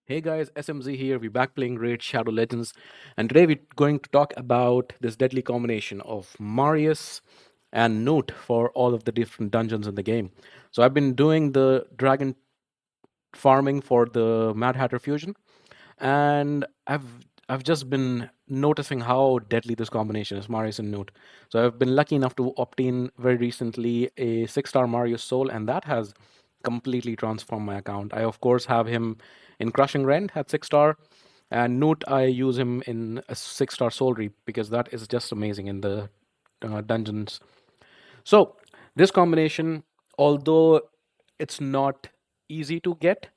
Hey guys, SMZ here. We're back playing Raid Shadow Legends, and today we're going to talk about this deadly combination of Marius and Gnut for all of the different dungeons in the game. So I've been doing the dragon farming for the Mad Hatter fusion, and I've just been noticing how deadly this combination is, Marius and Gnut. So I've been lucky enough to obtain very recently a 6-star Marius soul, and that has completely transformed my account. I of course have him in Crushing Rend at 6-star, and Gnut I use him in a 6-star Soul Reap because that is just amazing in the dungeons. So this combination, although it's not easy to get,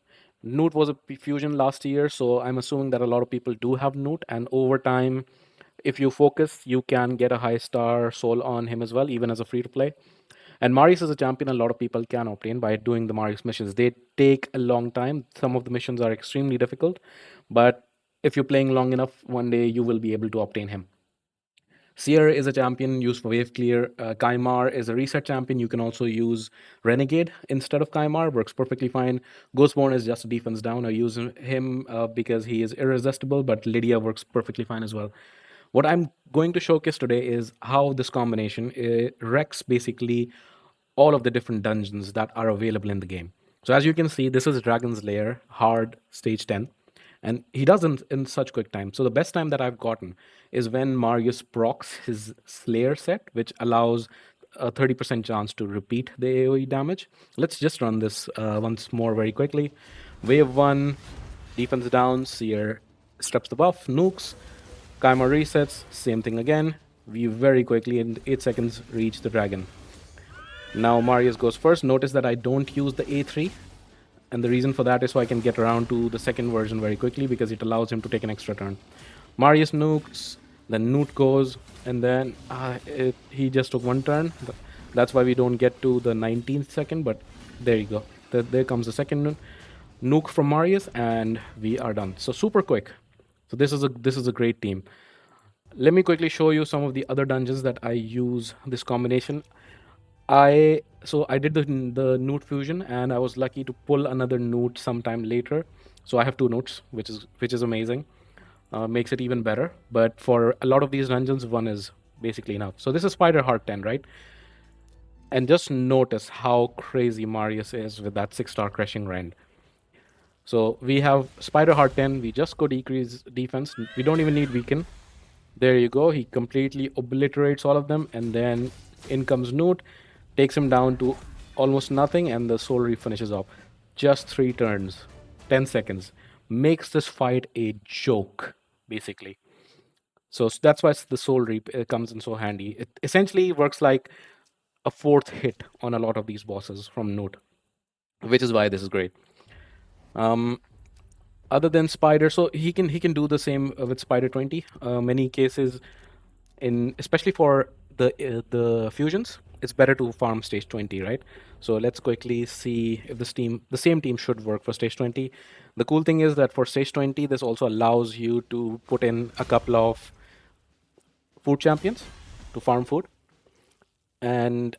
Newt was a fusion last year, so I'm assuming that a lot of people do have Newt, and over time, if you focus, you can get a high star soul on him as well, even as a free to play. And Marius is a champion a lot of people can obtain by doing the Marius missions. They take a long time. Some of the missions are extremely difficult, but if you're playing long enough, one day you will be able to obtain him. Seer is a champion used for wave clear. Kaimar is a reset champion. You can also use Renegade instead of Kaimar. Works perfectly fine. Ghostborn is just a defense down. I use him because he is irresistible, but Lydia works perfectly fine as well. What I'm going to showcase today is how this combination wrecks basically all of the different dungeons that are available in the game. So as you can see, this is Dragon's Lair, hard, stage 10. And he doesn't in such quick time. So the best time that I've gotten is when Marius procs his Slayer set, which allows a 30% chance to repeat the AoE damage. Let's just run this once more very quickly. Wave 1, defense down, Seer strips the buff, nukes, Kaima resets, same thing again. We very quickly, in 8 seconds, reach the dragon. Now Marius goes first. Notice that I don't use the A3, and the reason for that is so I can get around to the second version very quickly because it allows him to take an extra turn. Marius nukes, then Newt goes, and then he just took one turn. That's why we don't get to the 19th second, but there you go. There comes the second nuke from Marius, and we are done. So super quick. So this is a great team. Let me quickly show you some of the other dungeons that I use this combination. I did the Newt fusion, and I was lucky to pull another Newt sometime later. So I have two Newts, which is amazing. Makes it even better. But for a lot of these dungeons, one is basically enough. So this is Spider Heart 10, right? And just notice how crazy Marius is with that 6-star crushing rend. So we have Spider Heart 10. We just go decrease defense. We don't even need weaken. There you go. He completely obliterates all of them, and then in comes Newt, takes him down to almost nothing, and the Soul Reap finishes off. Just 3 turns, 10 seconds. Makes this fight a joke, basically. So that's why the Soul Reap comes in so handy. It essentially works like a fourth hit on a lot of these bosses from Newt, which is why this is great. Um, Other than Spider, so he can do the same with Spider 20. Many cases, in especially for the fusions, it's better to farm stage 20, right? So let's quickly see if the same team should work for stage 20. The cool thing is that for stage 20, this also allows you to put in a couple of food champions to farm food, and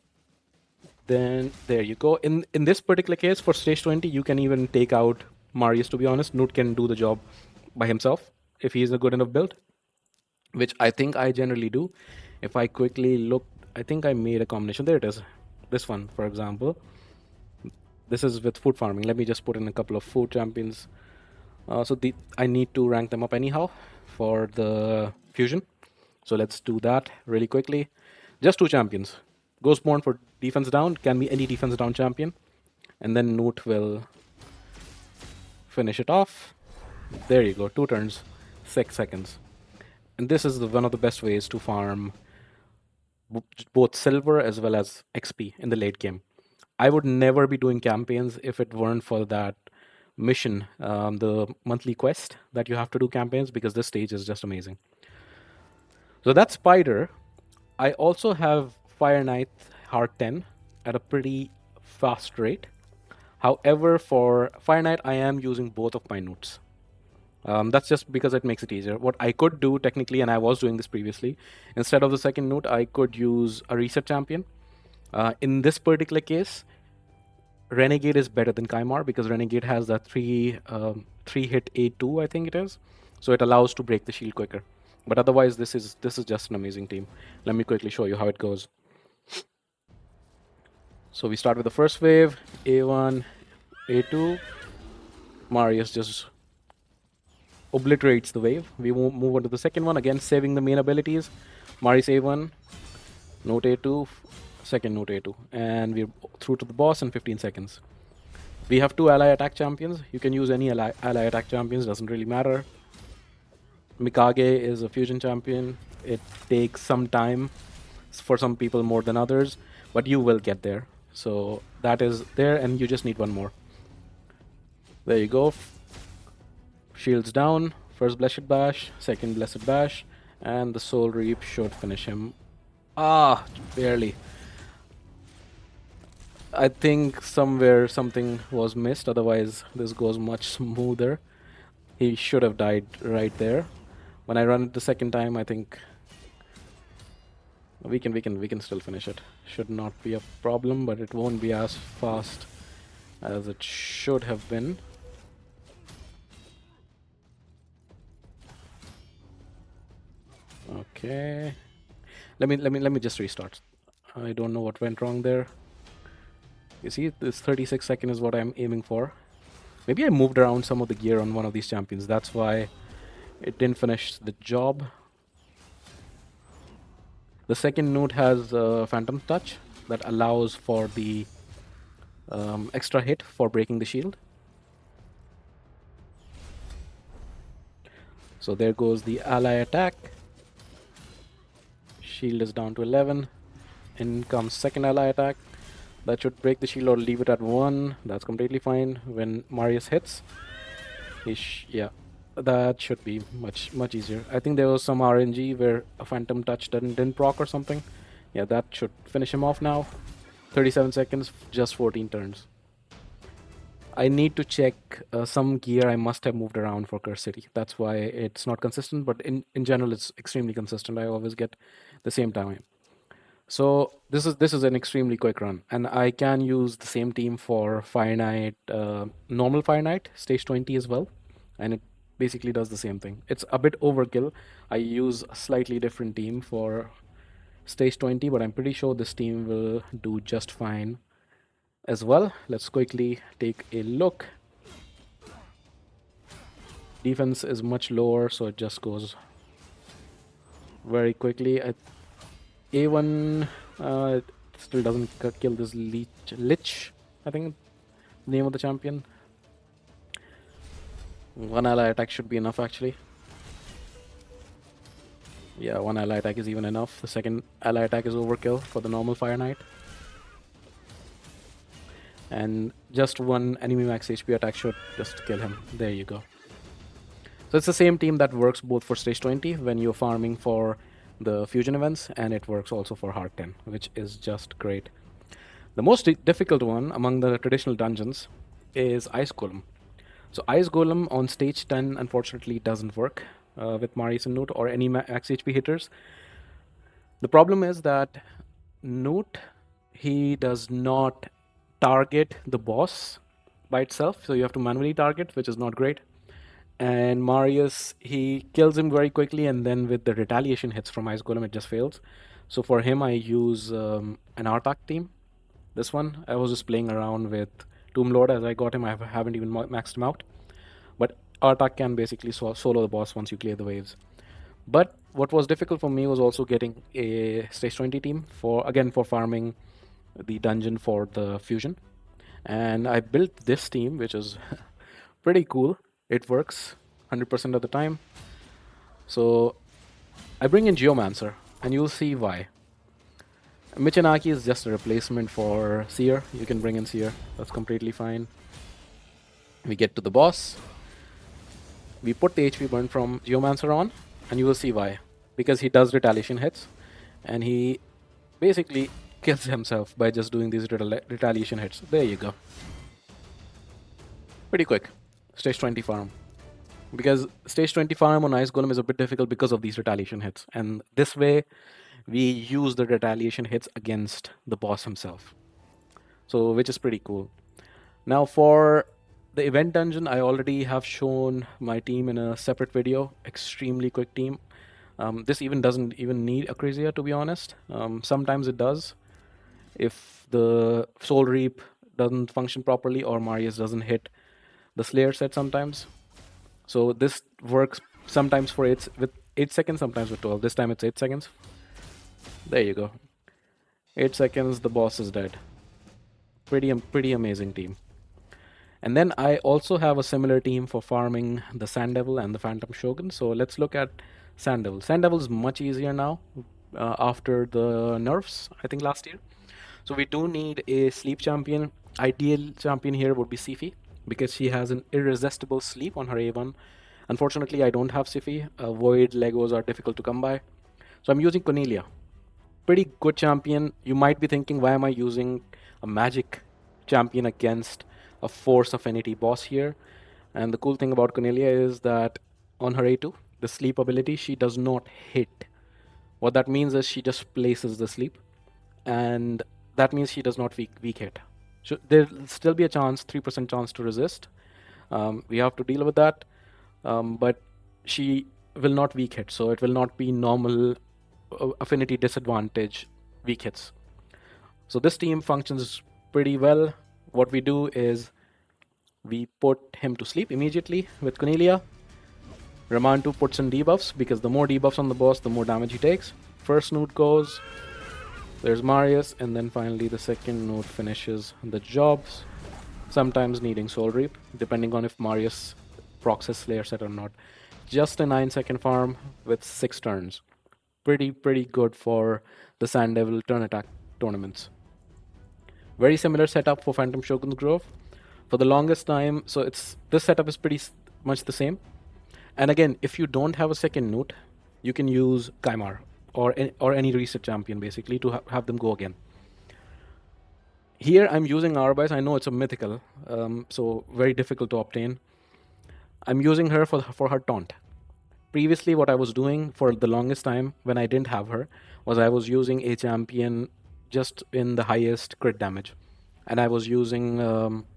then there you go. In this particular case, for stage 20, you can even take out Marius. To be honest, Newt can do the job by himself if he is a good enough build, which I think I generally do. If I quickly look, I think I made a combination. There it is. This one, for example. This is with food farming. Let me just put in a couple of food champions. I need to rank them up anyhow for the fusion. So let's do that really quickly. Just two champions. Ghostborn for defense down. Can be any defense down champion. And then Newt will finish it off. There you go. 2 turns, 6 seconds. And this is one of the best ways to farm both silver as well as XP in the late game. I would never be doing campaigns if it weren't for that mission, the monthly quest that you have to do campaigns, because this stage is just amazing. So that's Spider. I also have Fire Knight Heart 10 at a pretty fast rate. However, for Fire Knight, I am using both of my Newts. That's just because it makes it easier. What I could do technically, and I was doing this previously, instead of the second Newt, I could use a reset champion. In this particular case, Renegade is better than Kaimar because Renegade has that 3 3-hit A2, I think it is. So it allows to break the shield quicker. But otherwise, this is just an amazing team. Let me quickly show you how it goes. So we start with the first wave, A1, A2. Marius just obliterates the wave. We move on to the second one, again saving the main abilities. Marius A1, Note A2, second Note A2. And we're through to the boss in 15 seconds. We have two ally attack champions. You can use any ally attack champions, doesn't really matter. Mikage is a fusion champion. It takes some time for some people more than others, but you will get there. So that is there, and you just need one more. There you go. Shields down. First Blessed Bash, second Blessed Bash, and the Soul Reap should finish him. Ah, barely. I think somewhere something was missed, otherwise this goes much smoother. He should have died right there. When I run it the second time, I think we can still finish it. Should not be a problem, but it won't be as fast as it should have been. Okay. Let me just restart. I don't know what went wrong there. You see, this 36 second is what I'm aiming for. Maybe I moved around some of the gear on one of these champions. That's why it didn't finish the job. The second Gnut has Phantom Touch that allows for the extra hit for breaking the shield. So there goes the ally attack. Shield is down to 11. In comes second ally attack. That should break the shield or leave it at 1. That's completely fine. When Marius hits, yeah, that should be much easier. I think there was some RNG where a Phantom Touch didn't proc or something. Yeah, that should finish him off now. 37 seconds, just 14 turns. I need to check some gear I must have moved around for Curse City. That's why it's not consistent, but in general, it's extremely consistent. I always get the same time. So this is an extremely quick run, and I can use the same team for Fire Knight, normal Fire Knight, stage 20 as well, and it basically does the same thing. It's a bit overkill. I use a slightly different team for stage 20, but I'm pretty sure this team will do just fine as well. Let's quickly take a look. Defense is much lower, so it just goes very quickly. A1 still doesn't kill this Lich, I think, name of the champion. One ally attack should be enough, actually. Yeah, one ally attack is even enough. The second ally attack is overkill for the normal Fire Knight. And just one enemy max HP attack should just kill him. There you go. So it's the same team that works both for stage 20 when you're farming for the fusion events, and it works also for Heart 10, which is just great. The most difficult one among the traditional dungeons is Ice Golem. So Ice Golem on stage 10 unfortunately doesn't work with Marius and Gnut or any max HP hitters. The problem is that Gnut, he does not target the boss by itself, so you have to manually target, which is not great. And Marius, he kills him very quickly, and then with the retaliation hits from Ice Golem, it just fails. So for him, I use an Artak team. This one, I was just playing around with Tomb Lord as I got him. I haven't even maxed him out. But Artak can basically solo the boss once you clear the waves. But what was difficult for me was also getting a stage 20 team for farming the dungeon for the fusion. And I built this team, which is pretty cool. It works 100% of the time. So I bring in Geomancer, and you'll see why. Michanaki is just a replacement for Seer. You can bring in Seer. That's completely fine. We get to the boss. We put the HP burn from Geomancer on, and you will see why. Because he does retaliation hits, and he basically kills himself by just doing these retaliation hits. There you go. Pretty quick. Stage 20 farm. Because stage 20 farm on Ice Golem is a bit difficult because of these retaliation hits. And this way, we use the retaliation hits against the boss himself. So, which is pretty cool. Now for The event dungeon, I already have shown my team in a separate video. Extremely quick team. This even doesn't even need Acrasia, to be honest. Sometimes it does. If the Soul Reap doesn't function properly or Marius doesn't hit the Slayer set sometimes. So this works sometimes for with 8 seconds, sometimes with 12. This time it's 8 seconds. There you go. 8 seconds, the boss is dead. Pretty amazing team. And then I also have a similar team for farming the Sand Devil and the Phantom Shogun. So let's look at Sand Devil. Sand Devil is much easier now after the nerfs, I think last year. So we do need a sleep champion. Ideal champion here would be Sifi because she has an irresistible sleep on her A1. Unfortunately, I don't have Sifi. Void Legos are difficult to come by. So I'm using Cornelia. Pretty good champion. You might be thinking, why am I using a magic champion against a Force Affinity boss here? And the cool thing about Cornelia is that on her A2, the sleep ability, she does not hit. What that means is she just places the sleep, and that means she does not weak hit. So there'll still be a chance, 3% chance to resist. We have to deal with that, but she will not weak hit, so it will not be normal affinity disadvantage weak hits. So this team functions pretty well. What we do is we put him to sleep immediately with Cornelia. Ramantu puts in debuffs because the more debuffs on the boss, the more damage he takes. First Gnut goes. There's Marius, and then finally the second Gnut finishes the jobs. Sometimes needing Soul Reap, depending on if Marius procs his Slayer set or not. Just a 9-second farm with 6 turns. Pretty good for the Sand Devil turn attack tournaments. Very similar setup for Phantom Shogun's Grove. For the longest time, so this setup is pretty much the same. And again, if you don't have a second Gnut, you can use Kaimar or any reset champion basically to have them go again. Here I'm using Arbais. I know it's a mythical, so very difficult to obtain. I'm using her for her taunt. Previously, what I was doing for the longest time when I didn't have her was I was using a champion just in the highest crit damage, and I was using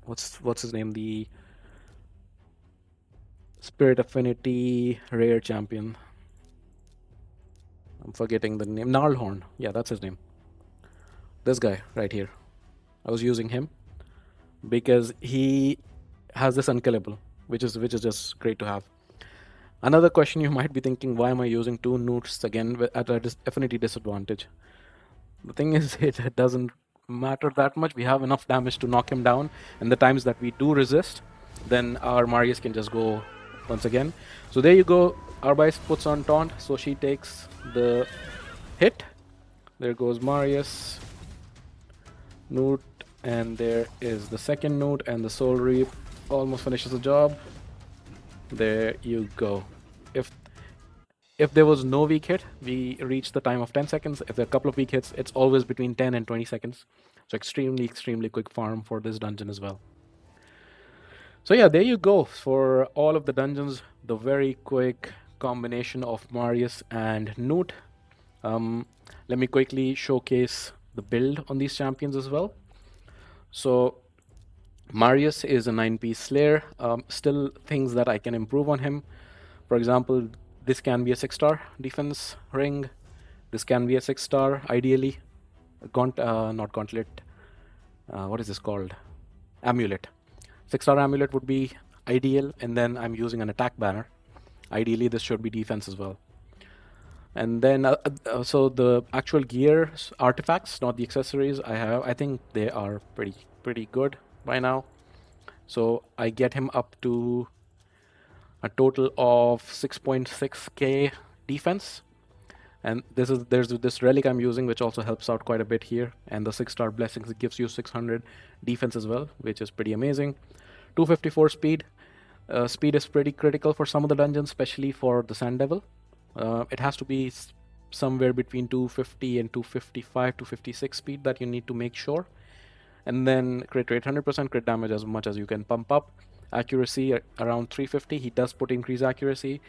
what's his name, the Spirit Affinity rare champion. I'm forgetting the name. Gnarlhorn. Yeah, that's his name. This guy right here. I was using him because he has this unkillable, which is just great to have. Another question you might be thinking, why am I using 2 Gnuts again at a affinity disadvantage? The thing is, it doesn't matter that much. We have enough damage to knock him down, and the times that we do resist, then our Marius can just go once again. So there you go. Arbais puts on taunt, so she takes the hit. There goes Marius. Gnut, and there is the second Gnut, and the Soul Reap almost finishes the job. There you go. If there was no weak hit, we reach the time of 10 seconds. If there are a couple of weak hits, it's always between 10 and 20 seconds. So extremely quick farm for this dungeon as well. So yeah, there you go. For all of the dungeons, the very quick combination of Marius and Gnut. Let me quickly showcase the build on these champions as well. So Marius is a 9-piece Slayer. Still things that I can improve on him. For example, this can be a 6-star defense ring. This can be a 6-star, ideally. Not gauntlet. What is this called? Amulet. 6-star amulet would be ideal, and then I'm using an attack banner. Ideally, this should be defense as well. And then, so the actual gear artifacts, not the accessories I have, I think they are pretty good by now. So I get him up to a total of 6.6k defense. And there's this relic I'm using, which also helps out quite a bit here. And the 6-star blessings, it gives you 600 defense as well, which is pretty amazing. 254 speed. Speed is pretty critical for some of the dungeons, especially for the Sand Devil. It has to be somewhere between 250 and 255, 256 speed that you need to make sure. And then crit rate, 100% crit damage as much as you can pump up. Accuracy around 350. He does put increased accuracy.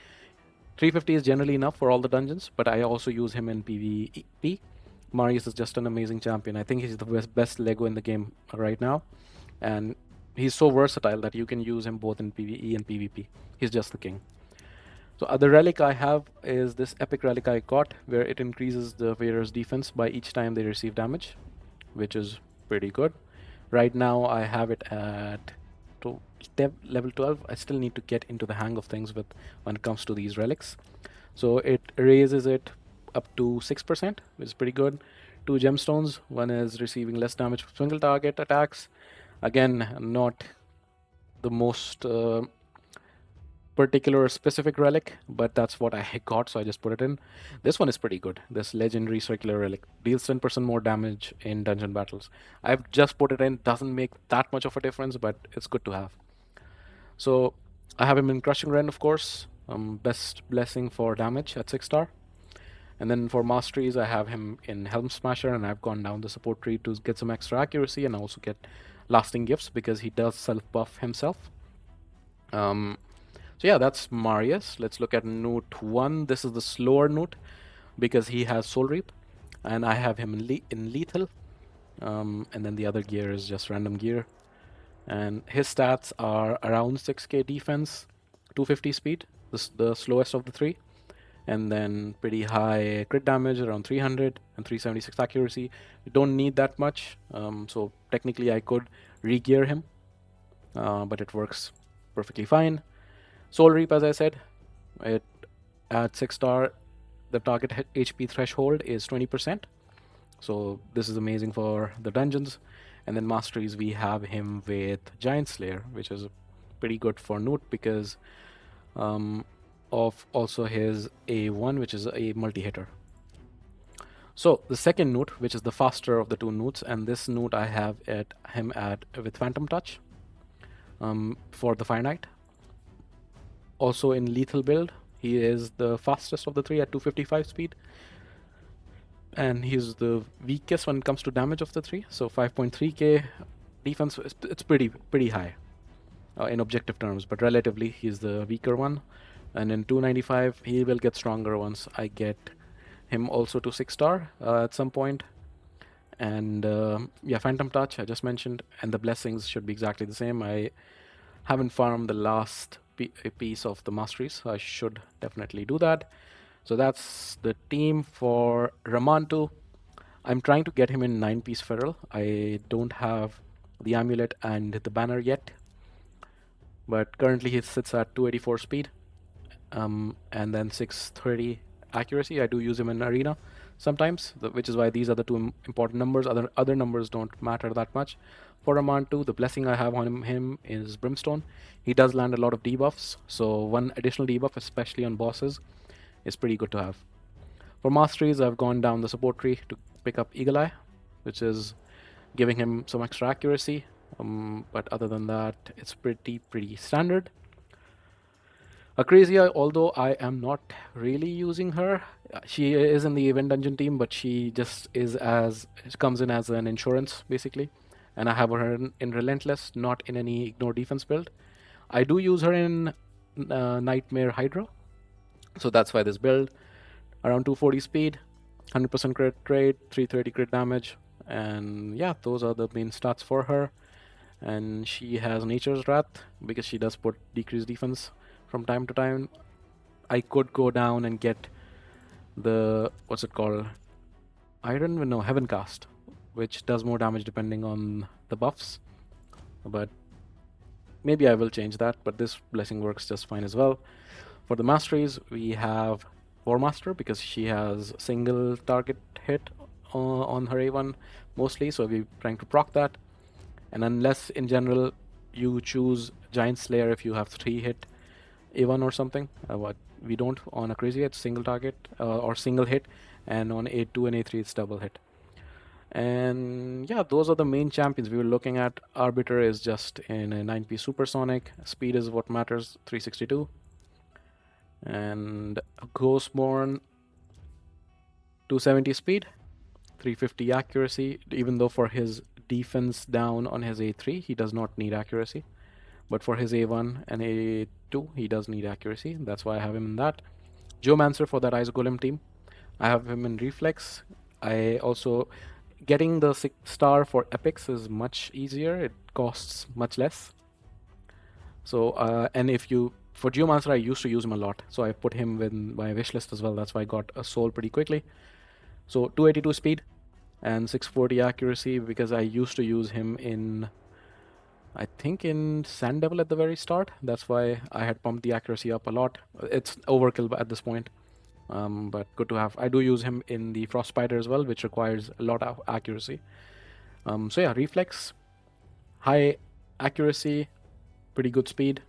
350 is generally enough for all the dungeons, but I also use him in PvP. Marius is just an amazing champion. I think he's the best Lego in the game right now. And he's so versatile that you can use him both in PvE and PvP. He's just the king. So other relic I have is this epic relic I got, where it increases the wearer's defense by each time they receive damage, which is pretty good. Right now I have it at level 12. I still need to get into the hang of things with when it comes to these relics. So it raises it up to 6%, which is pretty good. Two gemstones. One is receiving less damage from single target attacks. Again, not the most particular or specific relic, but that's what I got, so I just put it in. This one is pretty good. This legendary circular relic deals 10% more damage in dungeon battles. I've just put it in. Doesn't make that much of a difference, but it's good to have. So I have him in Crushing Rend, of course. Best blessing for damage at 6 star. And then for masteries, I have him in Helm Smasher, and I've gone down the support tree to get some extra accuracy and also get lasting gifts because he does self buff himself. So yeah, that's Marius. Let's look at Gnut 1. This is the slower Gnut because he has Soul Reap, and I have him in Lethal. And then the other gear is just random gear. And his stats are around 6k defense, 250 speed, the slowest of the three. And then pretty high crit damage, around 300, and 376 accuracy. You don't need that much, so technically I could re-gear him, but it works perfectly fine. Soul Reap, as I said, it at 6 star, the target HP threshold is 20%. So this is amazing for the dungeons. And then masteries, we have him with Giant Slayer, which is pretty good for Gnut because of also his A1, which is a multi-hitter. So the second Gnut, which is the faster of the two Gnuts, and this Gnut I have him at with Phantom Touch for the Fire Knight. Also in lethal build, he is the fastest of the three at 255 speed. And he's the weakest when it comes to damage of the three. So 5.3k defense, it's pretty high in objective terms, but relatively he's the weaker one. And in 295, he will get stronger once I get him also to 6 star at some point. And yeah, Phantom Touch I just mentioned, and the blessings should be exactly the same. I haven't farmed the last piece of the masteries, so I should definitely do that. So that's the team for Ramantu. I'm trying to get him in 9-piece feral. I don't have the amulet and the banner yet, but currently he sits at 284 speed, and then 630 accuracy. I do use him in arena sometimes, which is why these are the two important numbers. Other numbers don't matter that much. For Ramantu, the blessing I have on him is Brimstone. He does land a lot of debuffs, so one additional debuff, especially on bosses, is pretty good to have. For masteries, I've gone down the support tree to pick up Eagle Eye, which is giving him some extra accuracy. But other than that, it's pretty standard. Acrasia, although I am not really using her, she is in the event dungeon team, but she just comes in as an insurance basically. And I have her in Relentless, not in any ignore defense build. I do use her in Nightmare Hydra, so that's why this build. Around 240 speed, 100% crit rate, 330 crit damage, and yeah, those are the main stats for her. And she has Nature's Wrath because she does put decreased defense from time to time. I could go down and get the, what's it called? I don't even know, Heaven Cast, which does more damage depending on the buffs. But maybe I will change that, but this blessing works just fine as well. For the masteries, we have War Master because she has single target hit on her A1 mostly, so we're trying to proc that. And unless in general you choose Giant Slayer if you have 3 hit A1 or something, what we don't on Acrasia, it's single target or single hit, and on A2 and A3 it's double hit. And yeah, those are the main champions we were looking at. Arbiter is just in a 9-piece supersonic. Speed is what matters, 362. And Ghostborn, 270 speed, 350 accuracy, even though for his defense down on his A3 he does not need accuracy, but for his A1 and A2 he does need accuracy. That's why I have him in that. Geomancer for that Ice Golem team, I have him in Reflex. I also getting the 6-star for epics is much easier. It costs much less. So, and if you, for Geomancer, I used to use him a lot. So I put him in my wish list as well. That's why I got a soul pretty quickly. So 282 speed and 640 accuracy, because I used to use him in, I think in Sand Devil at the very start. That's why I had pumped the accuracy up a lot. It's overkill at this point. But good to have. I do use him in the Frost Spider as well, which requires a lot of accuracy. So yeah, reflex, high accuracy, pretty good speed,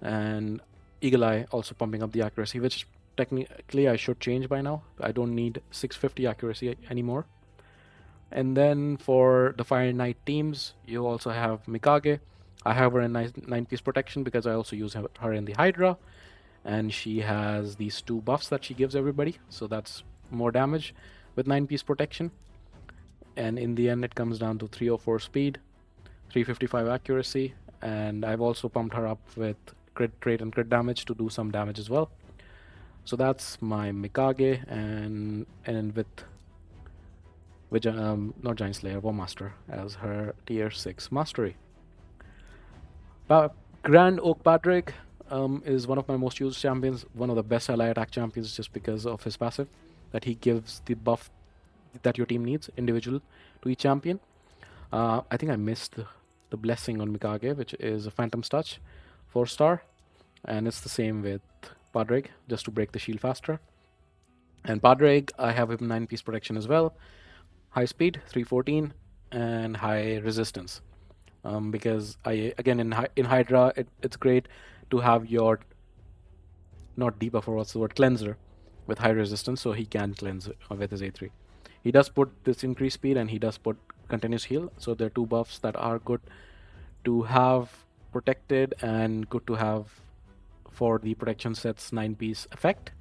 and Eagle Eye also pumping up the accuracy, which technically I should change by now. I don't need 650 accuracy anymore. And then for the Fire Knight teams, you also have Mikage. I have her in 9-piece protection because I also use her in the Hydra, and she has these 2 buffs that she gives everybody, so that's more damage with 9-piece protection. And in the end, it comes down to 304 speed, 355 accuracy, and I've also pumped her up with crit rate and crit damage to do some damage as well. So that's my Mikage, and with not Giant Slayer, War Master as her tier 6 mastery. Grand Oak Patrick is one of my most used champions, one of the best ally attack champions, just because of his passive, that he gives the buff that your team needs, individual to each champion. I think I missed the blessing on Mikage, which is a Phantom's Touch, 4-star, and it's the same with Padraig, just to break the shield faster. And Padraig, I have him 9-piece protection as well, high speed, 314, and high resistance. Because again in Hydra, it's great to have your, not debuff, or what's the word, cleanser with high resistance, so he can cleanse with his A3. He does put this increased speed, and he does put continuous heal, so there are 2 buffs that are good to have protected and good to have for the protection set's 9-piece effect.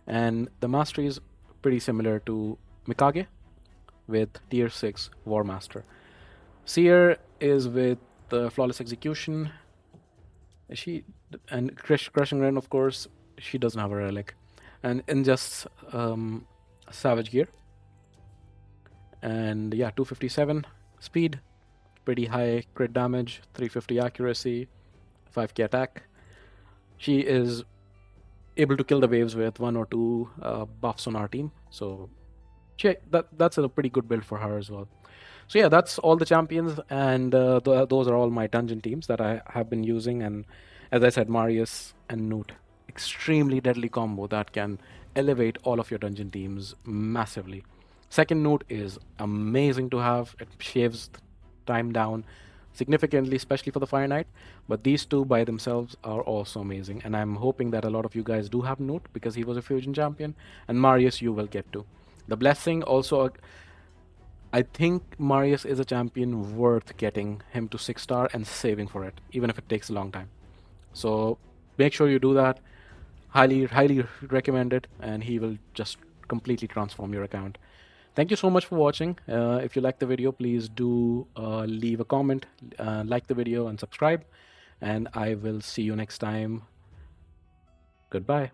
And the mastery is pretty similar to Mikage with tier 6 War Master. Seer is with Flawless Execution. She and Crushing Rain, of course. She doesn't have a relic, and in just Savage Gear. And yeah, 257 speed, pretty high crit damage, 350 accuracy, 5k attack. She is able to kill the waves with 1 or 2 buffs on our team, so that's a pretty good build for her as well. So yeah, that's all the champions, and those are all my dungeon teams that I have been using. And as I said, Marius and Gnut, extremely deadly combo that can elevate all of your dungeon teams massively. Second Gnut is amazing to have. It shaves time down significantly, especially for the Fire Knight. But these 2 by themselves are also amazing, and I'm hoping that a lot of you guys do have Gnut because he was a fusion champion, and Marius you will get to. The blessing also, I think Marius is a champion worth getting him to 6-star and saving for it, even if it takes a long time. So make sure you do that. Highly, highly recommend it, and he will just completely transform your account. Thank you so much for watching. If you like the video, please do leave a comment, like the video, and subscribe. And I will see you next time. Goodbye.